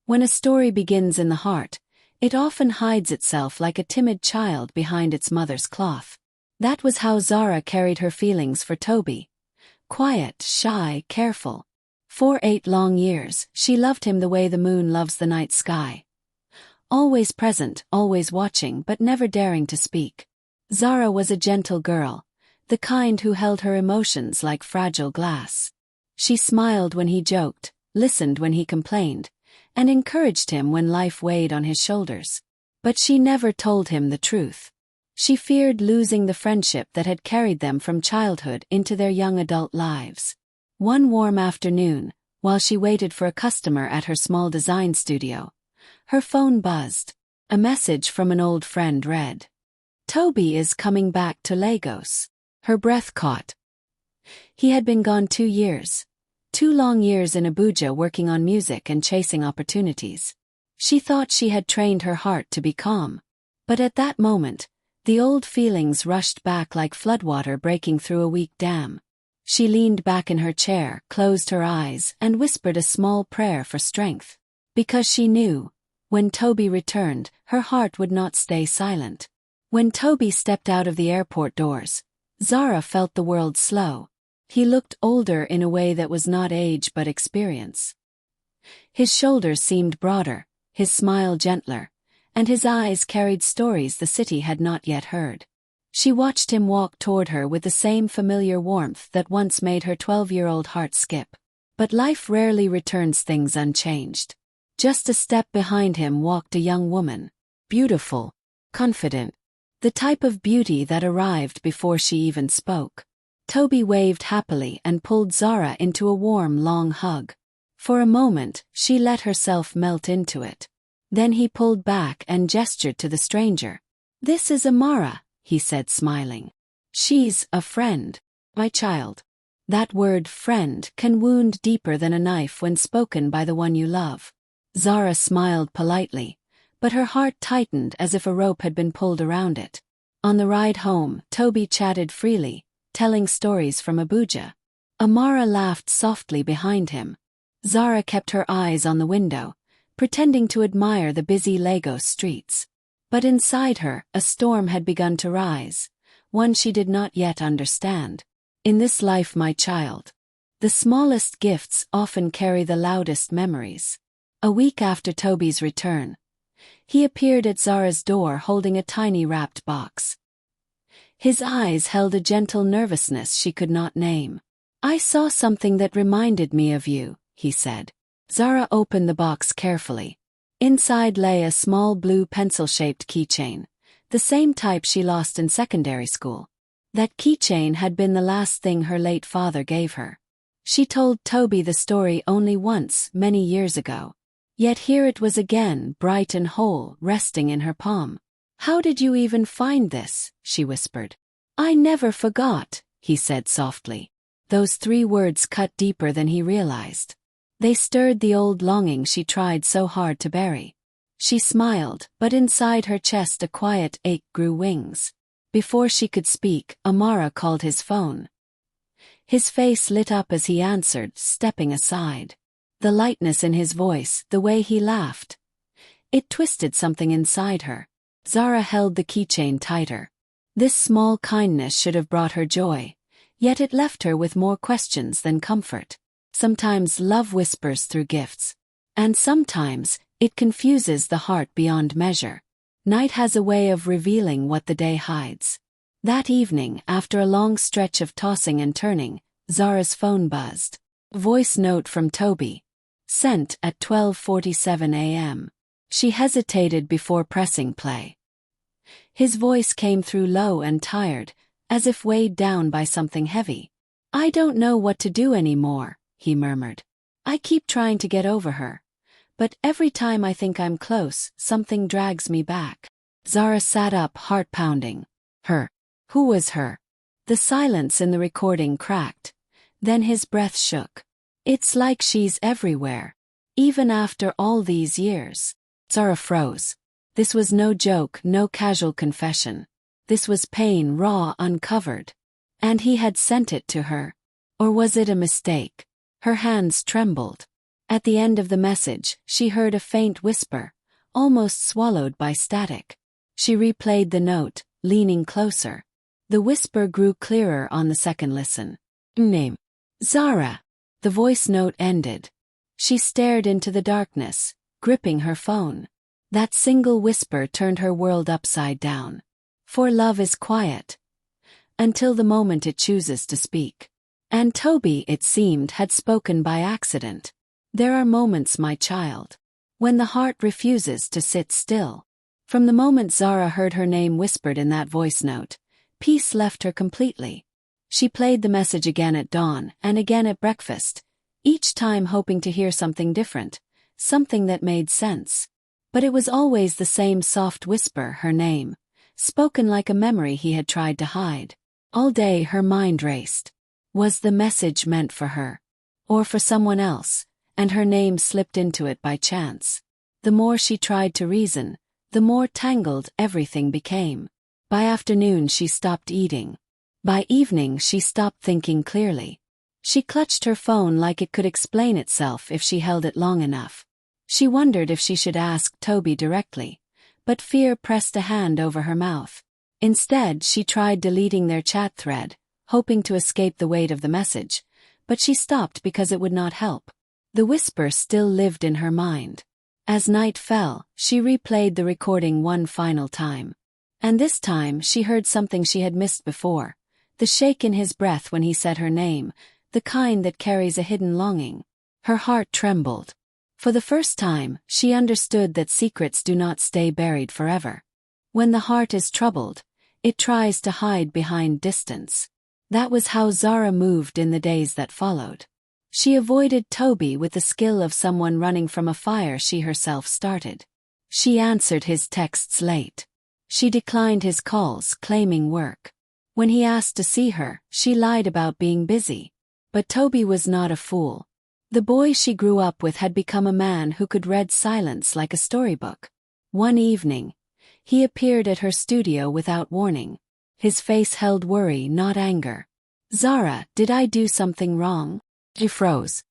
When a story begins in the heart, it often hides itself like a timid child behind its mother's cloth. That was how Zara carried her feelings for Tobi. Quiet, shy, careful. For 8 long years, she loved him the way the moon loves the night sky. Always present, always watching but never daring to speak. Zara was a gentle girl, the kind who held her emotions like fragile glass. She smiled when he joked, listened when he complained, and encouraged him when life weighed on his shoulders. But she never told him the truth. She feared losing the friendship that had carried them from childhood into their young adult lives. One warm afternoon, while she waited for a customer at her small design studio, her phone buzzed. A message from an old friend read, "Tobi is coming back to Lagos." Her breath caught. He had been gone 2 years. 2 long years in Abuja working on music and chasing opportunities. She thought she had trained her heart to be calm. But at that moment, the old feelings rushed back like floodwater breaking through a weak dam. She leaned back in her chair, closed her eyes, and whispered a small prayer for strength. Because she knew, when Tobi returned, her heart would not stay silent. When Tobi stepped out of the airport doors, Zara felt the world slow. He looked older in a way that was not age but experience. His shoulders seemed broader, his smile gentler, and his eyes carried stories the city had not yet heard. She watched him walk toward her with the same familiar warmth that once made her 12-year-old heart skip. But life rarely returns things unchanged. Just a step behind him walked a young woman. Beautiful, confident. The type of beauty that arrived before she even spoke. Tobi waved happily and pulled Zara into a warm, long hug. For a moment, she let herself melt into it. Then he pulled back and gestured to the stranger. "This is Amara," he said, smiling. "She's a friend, my child." That word friend can wound deeper than a knife when spoken by the one you love. Zara smiled politely, but her heart tightened as if a rope had been pulled around it. On the ride home, Tobi chatted freely, telling stories from Abuja. Amara laughed softly behind him. Zara kept her eyes on the window, pretending to admire the busy Lagos streets. But inside her, a storm had begun to rise, one she did not yet understand. In this life, my child, the smallest gifts often carry the loudest memories. A week after Tobi's return, he appeared at Zara's door holding a tiny wrapped box. His eyes held a gentle nervousness she could not name. "I saw something that reminded me of you," he said. Zara opened the box carefully. Inside lay a small blue pencil-shaped keychain, the same type she lost in secondary school. That keychain had been the last thing her late father gave her. She told Tobi the story only once, many years ago. Yet here it was again, bright and whole, resting in her palm. "How did you even find this?" she whispered. "I never forgot," he said softly. Those 3 words cut deeper than he realized. They stirred the old longing she tried so hard to bury. She smiled, but inside her chest a quiet ache grew wings. Before she could speak, Amara called his phone. His face lit up as he answered, stepping aside. The lightness in his voice, the way he laughed. It twisted something inside her. Zara held the keychain tighter. This small kindness should have brought her joy, yet it left her with more questions than comfort. Sometimes love whispers through gifts, and sometimes it confuses the heart beyond measure. Night has a way of revealing what the day hides. That evening, after a long stretch of tossing and turning, Zara's phone buzzed. Voice note from Tobi. Sent at 12:47 a.m. She hesitated before pressing play. His voice came through low and tired, as if weighed down by something heavy. "I don't know what to do anymore," he murmured. "I keep trying to get over her, but every time I think I'm close, something drags me back." Zara sat up, heart pounding. Her. Who was her? The silence in the recording cracked. Then his breath shook. "It's like she's everywhere. Even after all these years." Zara froze. This was no joke, no casual confession. This was pain, raw, uncovered. And he had sent it to her. Or was it a mistake? Her hands trembled. At the end of the message, she heard a faint whisper, almost swallowed by static. She replayed the note, leaning closer. The whisper grew clearer on the second listen. Name. Zara. The voice note ended. She stared into the darkness, gripping her phone. That single whisper turned her world upside down. For love is quiet. Until the moment it chooses to speak. And Tobi, it seemed, had spoken by accident. There are moments, my child, when the heart refuses to sit still. From the moment Zara heard her name whispered in that voice note, peace left her completely. She played the message again at dawn and again at breakfast, each time hoping to hear something different, something that made sense. But it was always the same soft whisper, her name, spoken like a memory he had tried to hide. All day her mind raced. Was the message meant for her? Or for someone else, and her name slipped into it by chance? The more she tried to reason, the more tangled everything became. By afternoon she stopped eating. By evening she stopped thinking clearly. She clutched her phone like it could explain itself if she held it long enough. She wondered if she should ask Tobi directly, but fear pressed a hand over her mouth. Instead, she tried deleting their chat thread, hoping to escape the weight of the message, but she stopped because it would not help. The whisper still lived in her mind. As night fell, she replayed the recording one final time. And this time she heard something she had missed before, the shake in his breath when he said her name, the kind that carries a hidden longing. Her heart trembled. For the first time, she understood that secrets do not stay buried forever. When the heart is troubled, it tries to hide behind distance. That was how Zara moved in the days that followed. She avoided Tobi with the skill of someone running from a fire she herself started. She answered his texts late. She declined his calls, claiming work. When he asked to see her, she lied about being busy. But Tobi was not a fool. The boy she grew up with had become a man who could read silence like a storybook. One evening, he appeared at her studio without warning. His face held worry, not anger. Zara, did I do something wrong? He froze.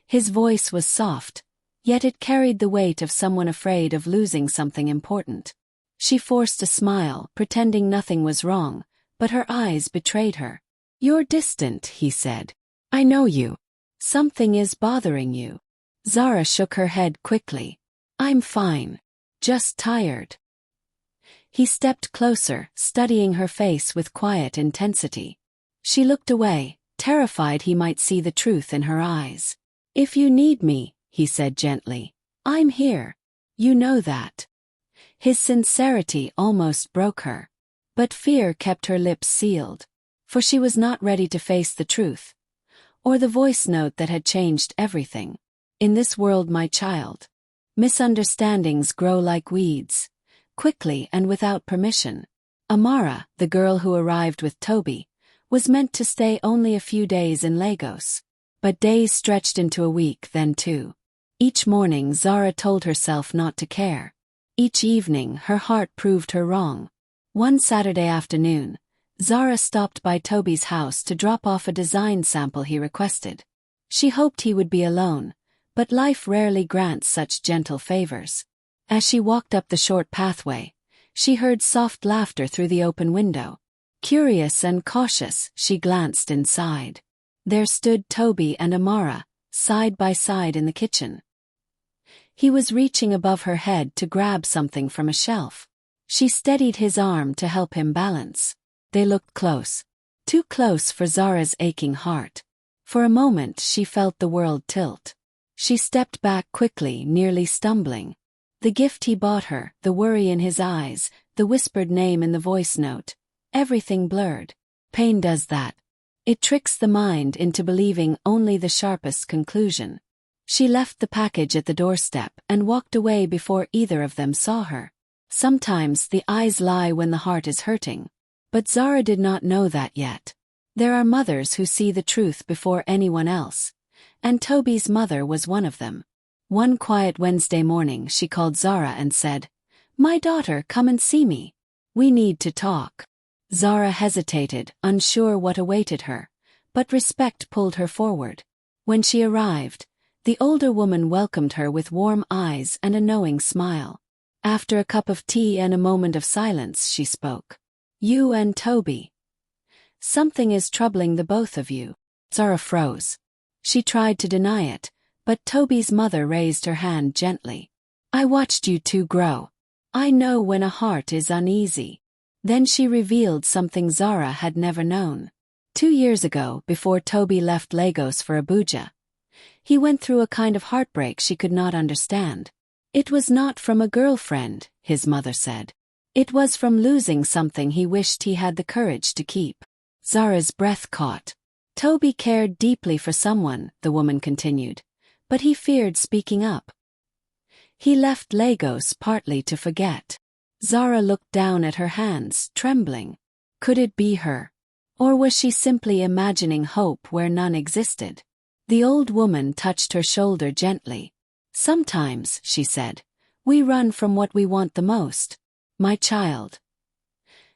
His voice was soft, yet it carried the weight of someone afraid of losing something important. She forced a smile, pretending nothing was wrong, but her eyes betrayed her. You're distant, he said. I know you. Something is bothering you. Zara shook her head quickly. I'm fine. Just tired. He stepped closer, studying her face with quiet intensity. She looked away, terrified he might see the truth in her eyes. If you need me, he said gently, I'm here. You know that. His sincerity almost broke her. But fear kept her lips sealed. For she was not ready to face the truth. Or the voice note that had changed everything. In this world, my child, misunderstandings grow like weeds, quickly and without permission. Amara, the girl who arrived with Tobi, was meant to stay only a few days in Lagos. But days stretched into a week, then two. Each morning Zara told herself not to care. Each evening her heart proved her wrong. One Saturday afternoon, Zara stopped by Tobi's house to drop off a design sample he requested. She hoped he would be alone, but life rarely grants such gentle favors. As she walked up the short pathway, she heard soft laughter through the open window. Curious and cautious, she glanced inside. There stood Tobi and Amara, side by side in the kitchen. He was reaching above her head to grab something from a shelf. She steadied his arm to help him balance. They looked close. Too close for Zara's aching heart. For a moment she felt the world tilt. She stepped back quickly, nearly stumbling. The gift he bought her, the worry in his eyes, the whispered name in the voice note. Everything blurred. Pain does that. It tricks the mind into believing only the sharpest conclusion. She left the package at the doorstep and walked away before either of them saw her. Sometimes the eyes lie when the heart is hurting. But Zara did not know that yet. There are mothers who see the truth before anyone else, and Tobi's mother was one of them. One quiet Wednesday morning she called Zara and said, "My daughter, come and see me. We need to talk." Zara hesitated, unsure what awaited her, but respect pulled her forward. When she arrived, The older woman welcomed her with warm eyes and a knowing smile. After a cup of tea and a moment of silence, she spoke. You and Tobi. Something is troubling the both of you. Zara froze. She tried to deny it, but Tobi's mother raised her hand gently. I watched you two grow. I know when a heart is uneasy. Then she revealed something Zara had never known. 2 years ago, before Tobi left Lagos for Abuja, he went through a kind of heartbreak she could not understand. It was not from a girlfriend, his mother said. It was from losing something he wished he had the courage to keep. Zara's breath caught. Tobi cared deeply for someone, the woman continued, but he feared speaking up. He left Lagos partly to forget. Zara looked down at her hands, trembling. Could it be her? Or was she simply imagining hope where none existed? The old woman touched her shoulder gently. Sometimes, she said, we run from what we want the most. My child.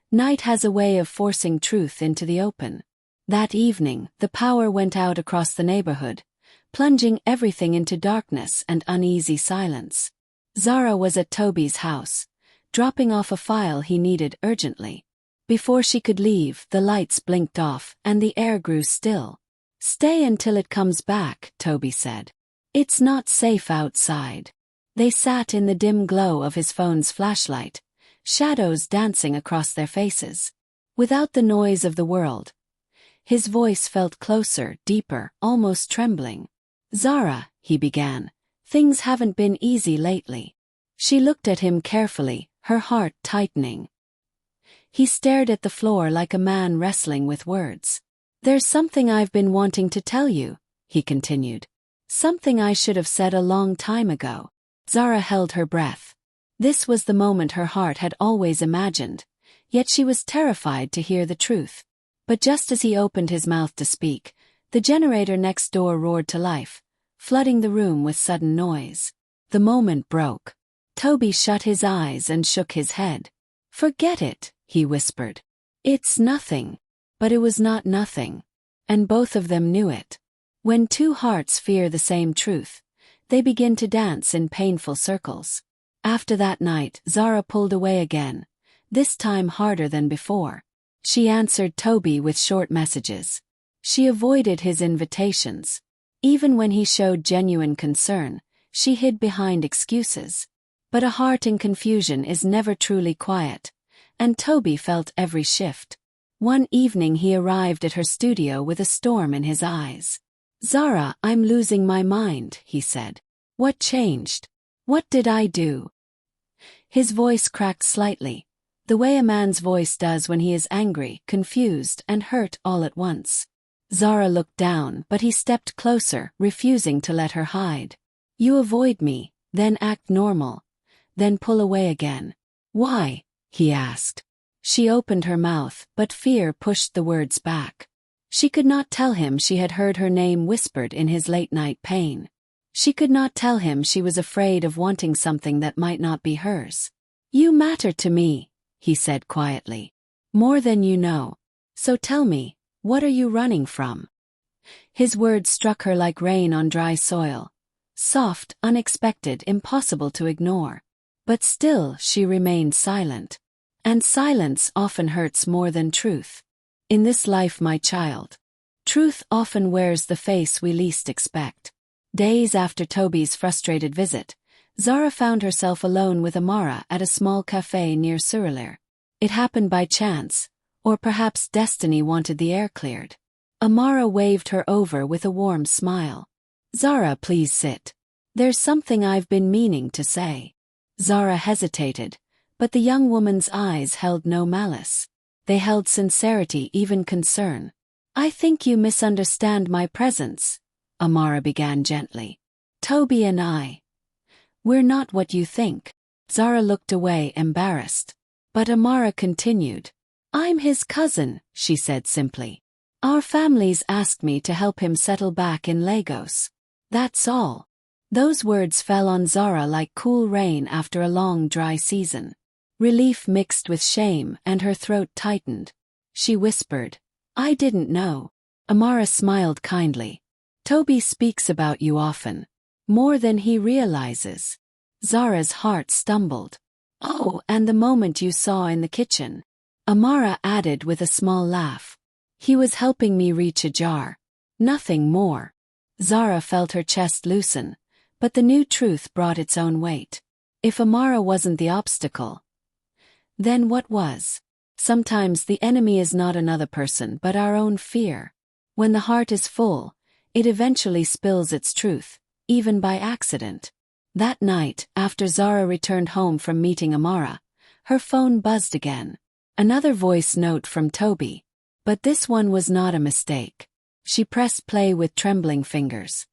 Night has a way of forcing truth into the open. That evening, the power went out across the neighborhood, plunging everything into darkness and uneasy silence. Zara was at Tobi's house, dropping off a file he needed urgently. Before she could leave, the lights blinked off and the air grew still. Stay until it comes back, Tobi said. It's not safe outside. They sat in the dim glow of his phone's flashlight, shadows dancing across their faces. Without the noise of the world, his voice felt closer, deeper, almost trembling. Zara, he began, things haven't been easy lately. She looked at him carefully, her heart tightening. He stared at the floor like a man wrestling with words. There's something I've been wanting to tell you, he continued. Something I should have said a long time ago. Zara held her breath. This was the moment her heart had always imagined, yet she was terrified to hear the truth. But just as he opened his mouth to speak, the generator next door roared to life, flooding the room with sudden noise. The moment broke. Tobi shut his eyes and shook his head. Forget it, he whispered. It's nothing. But it was not nothing. And both of them knew it. When two hearts fear the same truth, they begin to dance in painful circles. After that night, Zara pulled away again, this time harder than before. She answered Tobi with short messages. She avoided his invitations. Even when he showed genuine concern, she hid behind excuses. But a heart in confusion is never truly quiet, and Tobi felt every shift. One evening he arrived at her studio with a storm in his eyes. Zara, I'm losing my mind, he said. What changed? What did I do? His voice cracked slightly, the way a man's voice does when he is angry, confused, and hurt all at once. Zara looked down, but he stepped closer, refusing to let her hide. You avoid me, then act normal, then pull away again. Why? He asked. She opened her mouth, but fear pushed the words back. She could not tell him she had heard her name whispered in his late-night pain. She could not tell him she was afraid of wanting something that might not be hers. You matter to me, he said quietly. More than you know. So tell me, what are you running from? His words struck her like rain on dry soil. Soft, unexpected, impossible to ignore. But still she remained silent. And silence often hurts more than truth. In this life, my child, truth often wears the face we least expect. Days after Tobi's frustrated visit, Zara found herself alone with Amara at a small cafe near Surulere. It happened by chance, or perhaps destiny wanted the air cleared. Amara waved her over with a warm smile. Zara, please sit. There's something I've been meaning to say. Zara hesitated, but the young woman's eyes held no malice. They held sincerity, even concern. I think you misunderstand my presence, Amara began gently. Tobi and we're not what you think. Zara looked away, embarrassed. But Amara continued. I'm his cousin, she said simply. Our families asked me to help him settle back in Lagos. That's all. Those words fell on Zara like cool rain after a long dry season. Relief mixed with shame, and her throat tightened. She whispered, I didn't know. Amara smiled kindly. Tobi speaks about you often. More than he realizes. Zara's heart stumbled. Oh, and the moment you saw in the kitchen. Amara added with a small laugh. He was helping me reach a jar. Nothing more. Zara felt her chest loosen, but the new truth brought its own weight. If Amara wasn't the obstacle, then what was? Sometimes the enemy is not another person but our own fear. When the heart is full, it eventually spills its truth, even by accident. That night, after Zara returned home from meeting Amara, her phone buzzed again. Another voice note from Tobi. But this one was not a mistake. She pressed play with trembling fingers.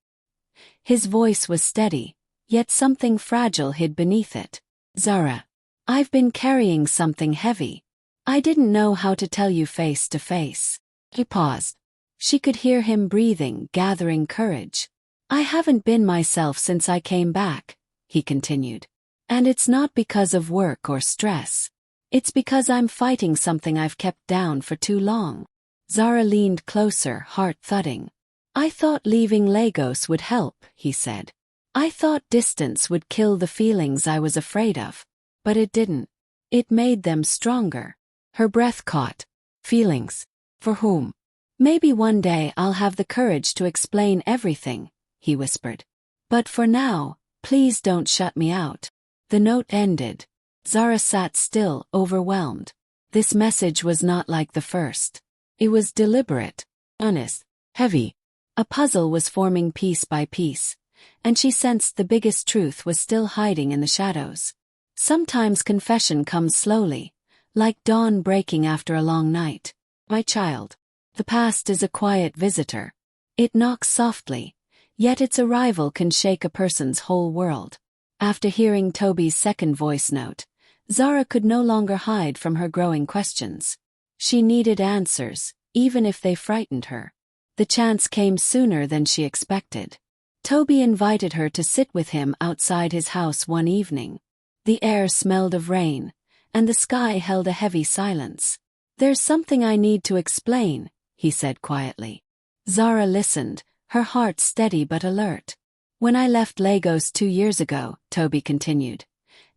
His voice was steady, yet something fragile hid beneath it. Zara, I've been carrying something heavy. I didn't know how to tell you face to face. He paused. She could hear him breathing, gathering courage. I haven't been myself since I came back, he continued. And it's not because of work or stress. It's because I'm fighting something I've kept down for too long. Zara leaned closer, heart thudding. I thought leaving Lagos would help, he said. I thought distance would kill the feelings I was afraid of. But it didn't. It made them stronger. Her breath caught. Feelings. For whom? Maybe one day I'll have the courage to explain everything, he whispered. But for now, please don't shut me out. The note ended. Zara sat still, overwhelmed. This message was not like the first. It was deliberate, honest, heavy. A puzzle was forming piece by piece, and she sensed the biggest truth was still hiding in the shadows. Sometimes confession comes slowly, like dawn breaking after a long night. My child. The past is a quiet visitor. It knocks softly, yet its arrival can shake a person's whole world. After hearing Tobi's second voice note, Zara could no longer hide from her growing questions. She needed answers, even if they frightened her. The chance came sooner than she expected. Tobi invited her to sit with him outside his house one evening. The air smelled of rain, and the sky held a heavy silence. There's something I need to explain, he said quietly. Zara listened, her heart steady but alert. When I left Lagos 2 years ago, Tobi continued,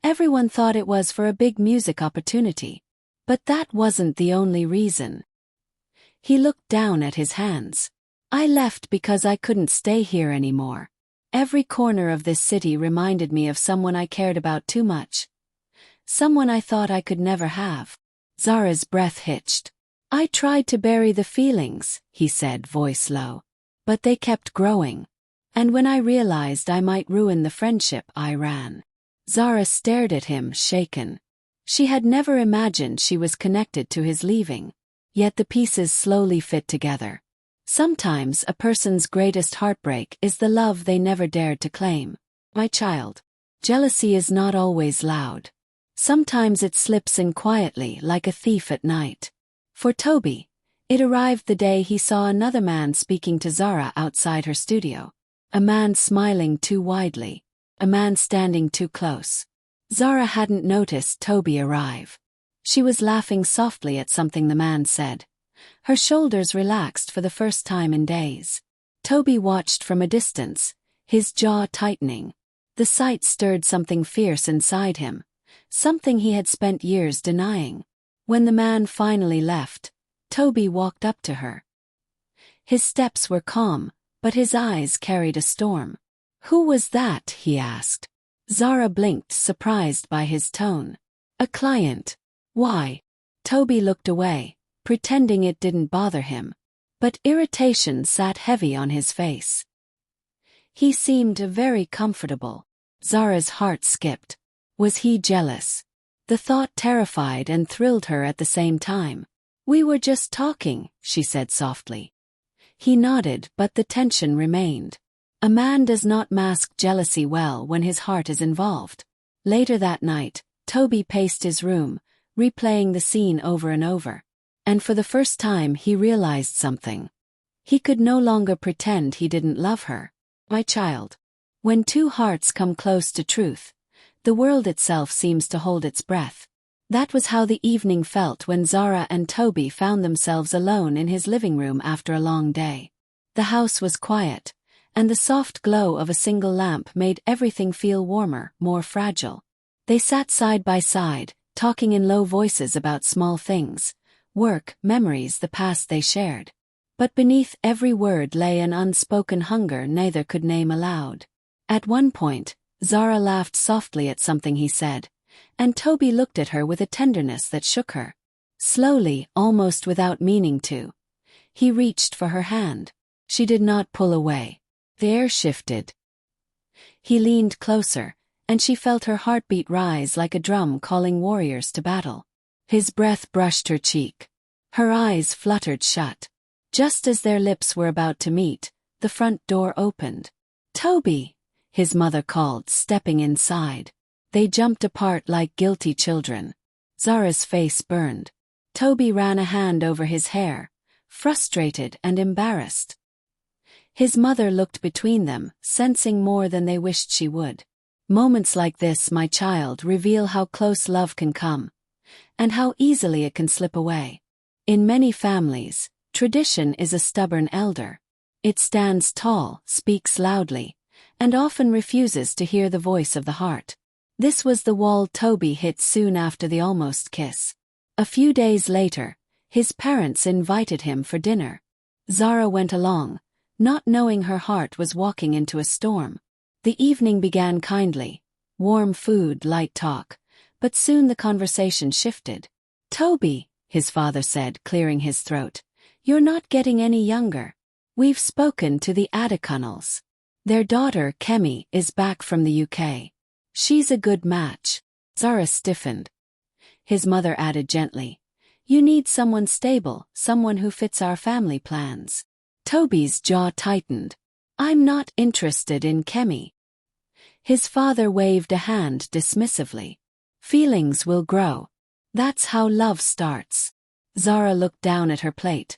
everyone thought it was for a big music opportunity. But that wasn't the only reason. He looked down at his hands. I left because I couldn't stay here anymore. Every corner of this city reminded me of someone I cared about too much. Someone I thought I could never have. Zara's breath hitched. I tried to bury the feelings, he said, voice low. But they kept growing. And when I realized I might ruin the friendship, I ran. Zara stared at him, shaken. She had never imagined she was connected to his leaving. Yet the pieces slowly fit together. Sometimes a person's greatest heartbreak is the love they never dared to claim. My child. Jealousy is not always loud. Sometimes it slips in quietly like a thief at night. For Tobi, it arrived the day he saw another man speaking to Zara outside her studio. A man smiling too widely. A man standing too close. Zara hadn't noticed Tobi arrive. She was laughing softly at something the man said. Her shoulders relaxed for the first time in days. Tobi watched from a distance, his jaw tightening. The sight stirred something fierce inside him, something he had spent years denying. When the man finally left, Tobi walked up to her. His steps were calm, but his eyes carried a storm. Who was that? He asked. Zara blinked, surprised by his tone. A client. Why? Tobi looked away, pretending it didn't bother him. But irritation sat heavy on his face. He seemed very comfortable. Zara's heart skipped. Was he jealous? The thought terrified and thrilled her at the same time. We were just talking, she said softly. He nodded, but the tension remained. A man does not mask jealousy well when his heart is involved. Later that night, Tobi paced his room, replaying the scene over and over. And for the first time he realized something. He could no longer pretend he didn't love her. My child. When two hearts come close to truth, the world itself seems to hold its breath. That was how the evening felt when Zara and Tobi found themselves alone in his living room after a long day. The house was quiet, and the soft glow of a single lamp made everything feel warmer, more fragile. They sat side by side, talking in low voices about small things, work, memories, the past they shared. But beneath every word lay an unspoken hunger neither could name aloud. At one point, Zara laughed softly at something he said, and Tobi looked at her with a tenderness that shook her. Slowly, almost without meaning to, he reached for her hand. She did not pull away. The air shifted. He leaned closer, and she felt her heartbeat rise like a drum calling warriors to battle. His breath brushed her cheek. Her eyes fluttered shut. Just as their lips were about to meet, the front door opened. "Tobi!" his mother called, stepping inside. They jumped apart like guilty children. Zara's face burned. Tobi ran a hand over his hair, frustrated and embarrassed. His mother looked between them, sensing more than they wished she would. "Moments like this, my child, reveal how close love can come, and how easily it can slip away. In many families, tradition is a stubborn elder. It stands tall, speaks loudly, and often refuses to hear the voice of the heart." This was the wall Tobi hit soon after the almost kiss. A few days later, his parents invited him for dinner. Zara went along, not knowing her heart was walking into a storm. The evening began kindly, warm food, light talk, but soon the conversation shifted. "Tobi," his father said, clearing his throat, "you're not getting any younger. We've spoken to the Adekunals. Their daughter, Kemi, is back from the UK. She's a good match." Zara stiffened. His mother added gently, "You need someone stable, someone who fits our family plans." Tobi's jaw tightened. "I'm not interested in Kemi." His father waved a hand dismissively. "Feelings will grow. That's how love starts." Zara looked down at her plate,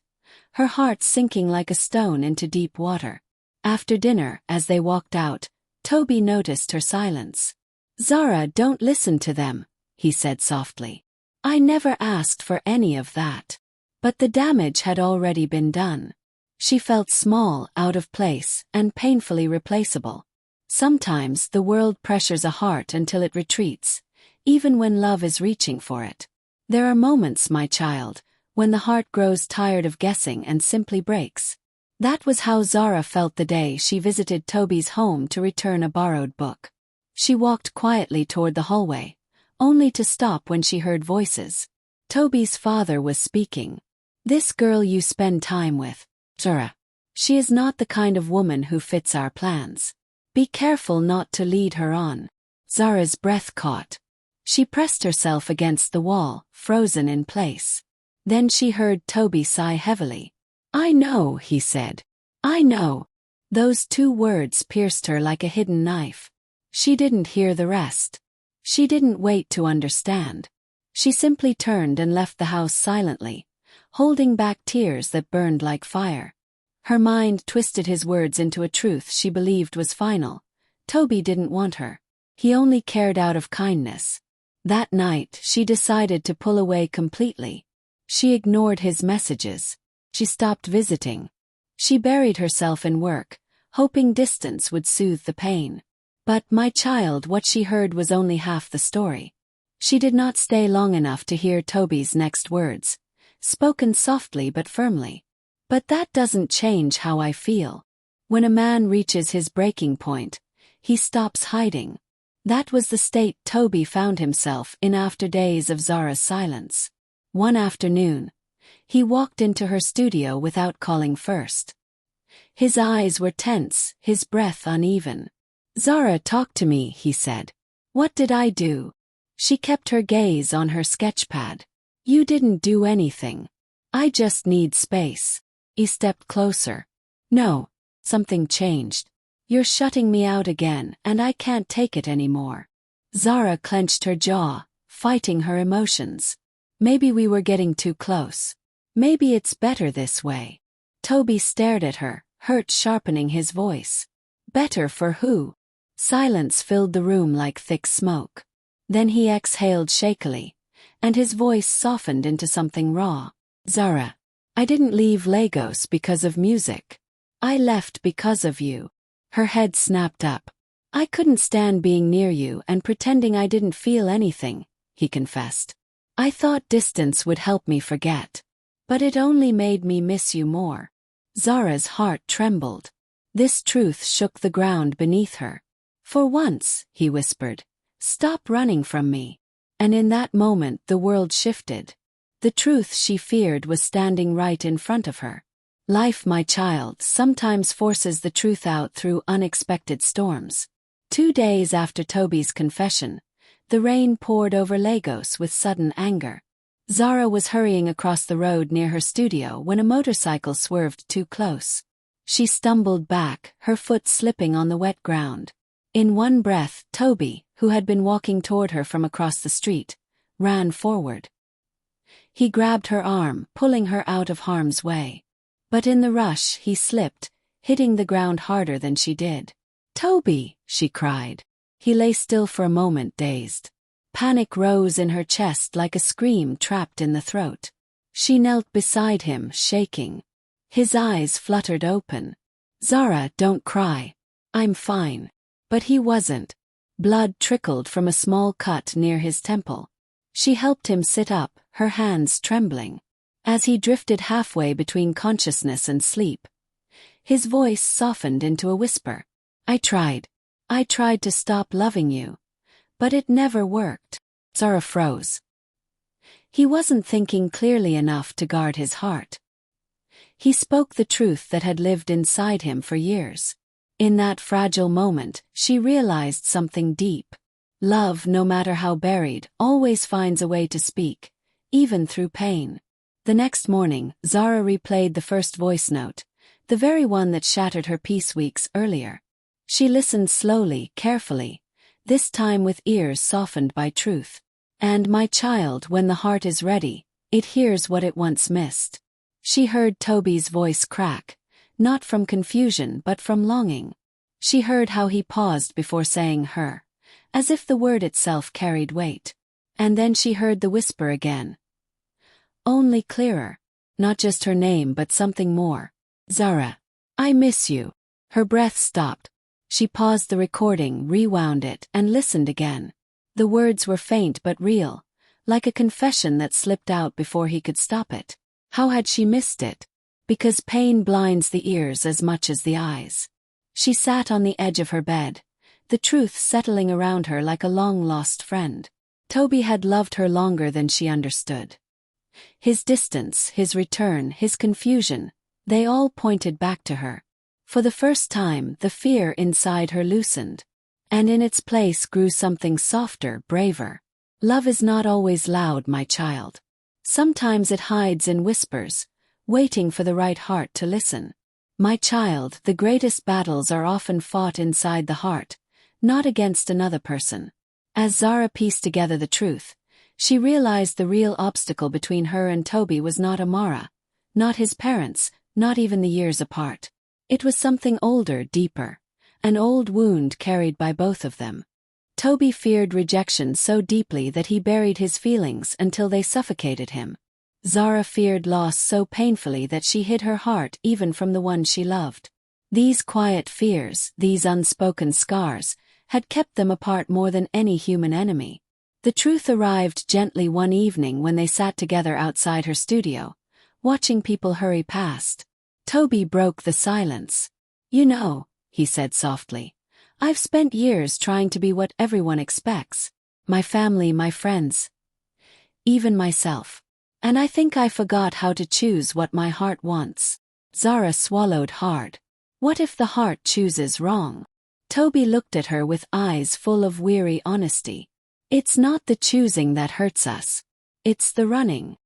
her heart sinking like a stone into deep water. After dinner, as they walked out, Tobi noticed her silence. "Zara, don't listen to them," he said softly. "I never asked for any of that." But the damage had already been done. She felt small, out of place, and painfully replaceable. Sometimes the world pressures a heart until it retreats, even when love is reaching for it. There are moments, my child, when the heart grows tired of guessing and simply breaks. That was how Zara felt the day she visited Tobi's home to return a borrowed book. She walked quietly toward the hallway, only to stop when she heard voices. Tobi's father was speaking. "This girl you spend time with, Zara. She is not the kind of woman who fits our plans. Be careful not to lead her on." Zara's breath caught. She pressed herself against the wall, frozen in place. Then she heard Tobi sigh heavily. "I know," he said. "I know." Those two words pierced her like a hidden knife. She didn't hear the rest. She didn't wait to understand. She simply turned and left the house silently, holding back tears that burned like fire. Her mind twisted his words into a truth she believed was final. Tobi didn't want her. He only cared out of kindness. That night, she decided to pull away completely. She ignored his messages. She stopped visiting. She buried herself in work, hoping distance would soothe the pain. But, my child, what she heard was only half the story. She did not stay long enough to hear Tobi's next words, spoken softly but firmly. "But that doesn't change how I feel. When a man reaches his breaking point, he stops hiding." That was the state Tobi found himself in after days of Zara's silence. One afternoon, he walked into her studio without calling first. His eyes were tense, his breath uneven. "Zara, talk to me," he said. "What did I do?" She kept her gaze on her sketchpad. "You didn't do anything. I just need space." He stepped closer. "No, something changed. You're shutting me out again, and I can't take it anymore." Zara clenched her jaw, fighting her emotions. "Maybe we were getting too close. Maybe it's better this way." Tobi stared at her, hurt sharpening his voice. "Better for who?" Silence filled the room like thick smoke. Then he exhaled shakily, and his voice softened into something raw. "Zara, I didn't leave Lagos because of music. I left because of you." Her head snapped up. I couldn't stand being near you and pretending I didn't feel anything, he confessed. I thought distance would help me forget. But it only made me miss you more. Zara's heart trembled. This truth shook the ground beneath her. For once, he whispered, stop running from me. And in that moment the world shifted. The truth she feared was standing right in front of her. Life, my child, sometimes forces the truth out through unexpected storms. 2 days after Tobi's confession, the rain poured over Lagos with sudden anger. Zara was hurrying across the road near her studio when a motorcycle swerved too close. She stumbled back, her foot slipping on the wet ground. In one breath, Tobi, who had been walking toward her from across the street, ran forward. He grabbed her arm, pulling her out of harm's way. But in the rush, he slipped, hitting the ground harder than she did. Tobi, she cried. He lay still for a moment, dazed. Panic rose in her chest like a scream trapped in the throat. She knelt beside him, shaking. His eyes fluttered open. Zara, don't cry. I'm fine. But he wasn't. Blood trickled from a small cut near his temple. She helped him sit up, her hands trembling. As he drifted halfway between consciousness and sleep, his voice softened into a whisper. I tried to stop loving you. But it never worked. Zara froze. He wasn't thinking clearly enough to guard his heart. He spoke the truth that had lived inside him for years. In that fragile moment, she realized something deep. Love, no matter how buried, always finds a way to speak, even through pain. The next morning, Zara replayed the first voice note, the very one that shattered her peace weeks earlier. She listened slowly, carefully, this time with ears softened by truth. And my child, when the heart is ready, it hears what it once missed. She heard Tobi's voice crack, not from confusion but from longing. She heard how he paused before saying her, as if the word itself carried weight. And then she heard the whisper again. Only clearer. Not just her name but something more. Zara. I miss you. Her breath stopped. She paused the recording, rewound it, and listened again. The words were faint but real, like a confession that slipped out before he could stop it. How had she missed it? Because pain blinds the ears as much as the eyes. She sat on the edge of her bed, the truth settling around her like a long-lost friend. Tobi had loved her longer than she understood. His distance, his return, his confusion, they all pointed back to her. For the first time, the fear inside her loosened. And in its place grew something softer, braver. Love is not always loud, my child. Sometimes it hides in whispers, waiting for the right heart to listen. My child, the greatest battles are often fought inside the heart, not against another person. As Zara pieced together the truth, she realized the real obstacle between her and Tobi was not Amara, not his parents, not even the years apart. It was something older, deeper, an old wound carried by both of them. Tobi feared rejection so deeply that he buried his feelings until they suffocated him. Zara feared loss so painfully that she hid her heart even from the one she loved. These quiet fears, these unspoken scars, had kept them apart more than any human enemy. The truth arrived gently one evening when they sat together outside her studio, watching people hurry past. Tobi broke the silence. You know, he said softly, I've spent years trying to be what everyone expects. My family, my friends, even myself. And I think I forgot how to choose what my heart wants. Zara swallowed hard. What if the heart chooses wrong? Tobi looked at her with eyes full of weary honesty. It's not the choosing that hurts us. It's the running.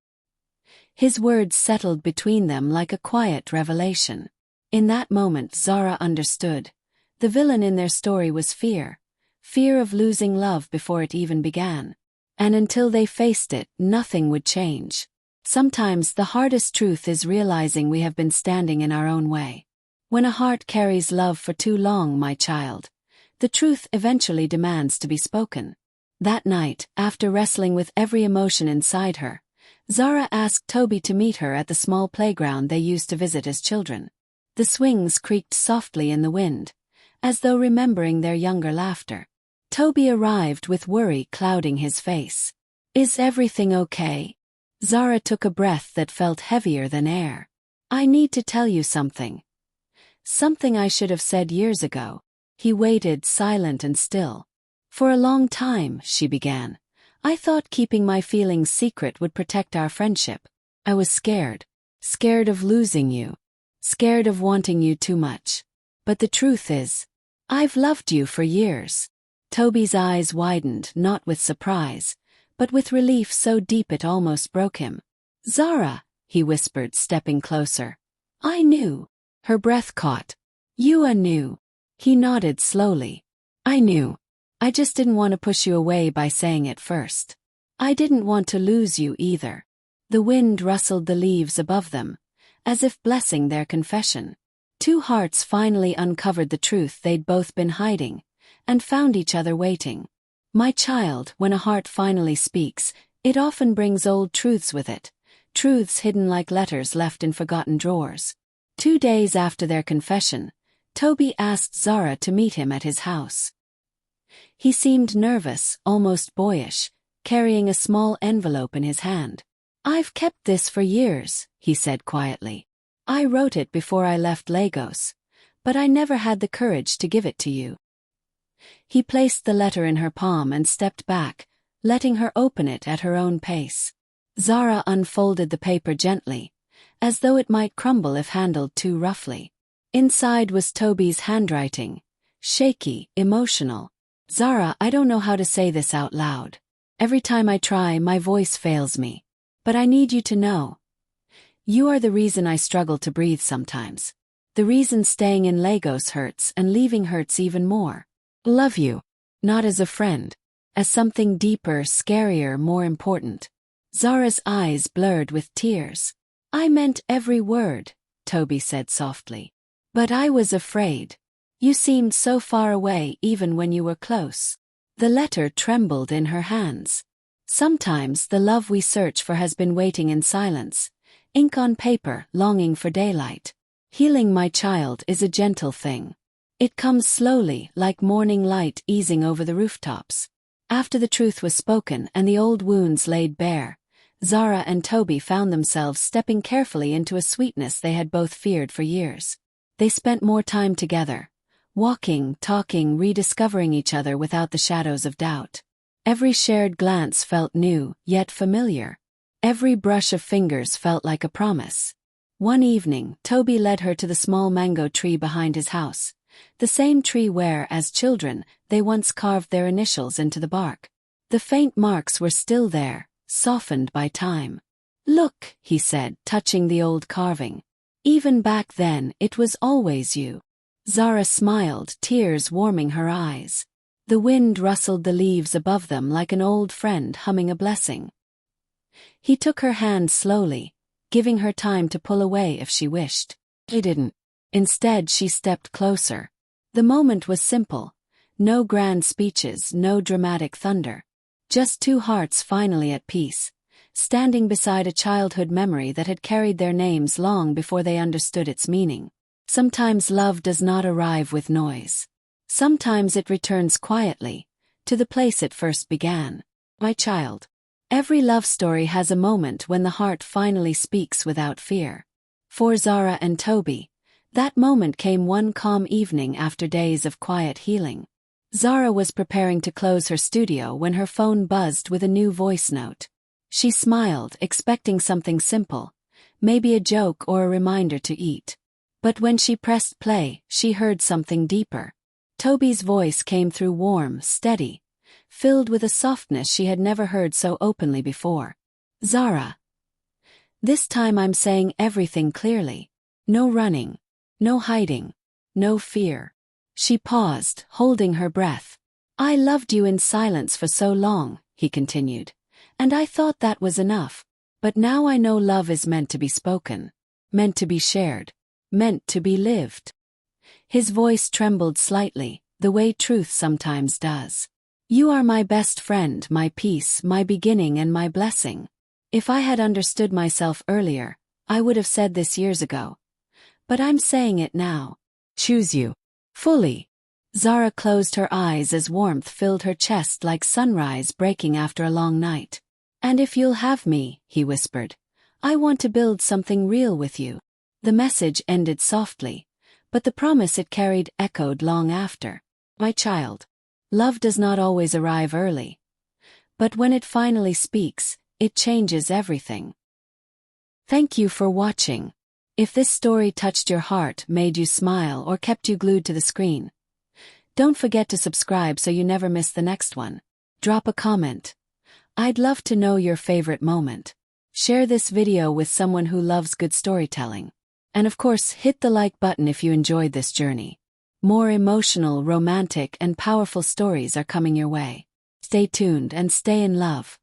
His words settled between them like a quiet revelation. In that moment Zara understood. The villain in their story was fear. Fear of losing love before it even began. And until they faced it, nothing would change. Sometimes the hardest truth is realizing we have been standing in our own way. When a heart carries love for too long, my child, the truth eventually demands to be spoken. That night, after wrestling with every emotion inside her, Zara asked Tobi to meet her at the small playground they used to visit as children. The swings creaked softly in the wind, as though remembering their younger laughter. Tobi arrived with worry clouding his face. "Is everything okay?" Zara took a breath that felt heavier than air. "I need to tell you something. Something I should have said years ago." He waited, silent and still. "For a long time," she began, "I thought keeping my feelings secret would protect our friendship. I was scared. Scared of losing you. Scared of wanting you too much. But the truth is, I've loved you for years." Tobi's eyes widened, not with surprise, but with relief so deep it almost broke him. "Zara," he whispered, stepping closer. "I knew." Her breath caught. "You knew." He nodded slowly. "I knew. I just didn't want to push you away by saying it first. I didn't want to lose you either." The wind rustled the leaves above them, as if blessing their confession. Two hearts finally uncovered the truth they'd both been hiding, and found each other waiting. "My child, when a heart finally speaks, it often brings old truths with it, truths hidden like letters left in forgotten drawers." 2 days after their confession, Tobi asked Zara to meet him at his house. He seemed nervous, almost boyish, carrying a small envelope in his hand. "I've kept this for years," he said quietly. "I wrote it before I left Lagos, but I never had the courage to give it to you." He placed the letter in her palm and stepped back, letting her open it at her own pace. Zara unfolded the paper gently, as though it might crumble if handled too roughly. Inside was Tobi's handwriting, shaky, emotional. "Zara, I don't know how to say this out loud. Every time I try, my voice fails me. But I need you to know. You are the reason I struggle to breathe sometimes. The reason staying in Lagos hurts and leaving hurts even more. Love you. Not as a friend. As something deeper, scarier, more important." Zara's eyes blurred with tears. "I meant every word," Tobi said softly. "But I was afraid. You seemed so far away even when you were close." The letter trembled in her hands. "Sometimes the love we search for has been waiting in silence, ink on paper, longing for daylight. Healing, my child, is a gentle thing. It comes slowly, like morning light easing over the rooftops." After the truth was spoken and the old wounds laid bare, Zara and Tobi found themselves stepping carefully into a sweetness they had both feared for years. They spent more time together, walking, talking, rediscovering each other without the shadows of doubt. Every shared glance felt new, yet familiar. Every brush of fingers felt like a promise. One evening, Tobi led her to the small mango tree behind his house, the same tree where, as children, they once carved their initials into the bark. The faint marks were still there, softened by time. "Look," he said, touching the old carving. "Even back then, it was always you." Zara smiled, tears warming her eyes. The wind rustled the leaves above them like an old friend humming a blessing. He took her hand slowly, giving her time to pull away if she wished. He didn't. Instead, she stepped closer. The moment was simple. No grand speeches, no dramatic thunder. Just two hearts finally at peace, standing beside a childhood memory that had carried their names long before they understood its meaning. Sometimes love does not arrive with noise. Sometimes it returns quietly, to the place it first began. My child. Every love story has a moment when the heart finally speaks without fear. For Zara and Tobi, that moment came one calm evening after days of quiet healing. Zara was preparing to close her studio when her phone buzzed with a new voice note. She smiled, expecting something simple, maybe a joke or a reminder to eat. But when she pressed play, she heard something deeper. Tobi's voice came through warm, steady, filled with a softness she had never heard so openly before. "Zara. This time I'm saying everything clearly. No running. No hiding. No fear." She paused, holding her breath. "I loved you in silence for so long," he continued, "and I thought that was enough. But now I know love is meant to be spoken, meant to be shared, meant to be lived." His voice trembled slightly, the way truth sometimes does. "You are my best friend, my peace, my beginning and my blessing. If I had understood myself earlier, I would have said this years ago. But I'm saying it now. Choose you. Fully. Zara closed her eyes as warmth filled her chest like sunrise breaking after a long night. "And if you'll have me," he whispered, "I want to build something real with you." The message ended softly, but the promise it carried echoed long after. "My child, love does not always arrive early. But when it finally speaks, it changes everything." Thank you for watching. If this story touched your heart, made you smile, or kept you glued to the screen, don't forget to subscribe so you never miss the next one. Drop a comment. I'd love to know your favorite moment. Share this video with someone who loves good storytelling. And of course, hit the like button if you enjoyed this journey. More emotional, romantic, and powerful stories are coming your way. Stay tuned and stay in love.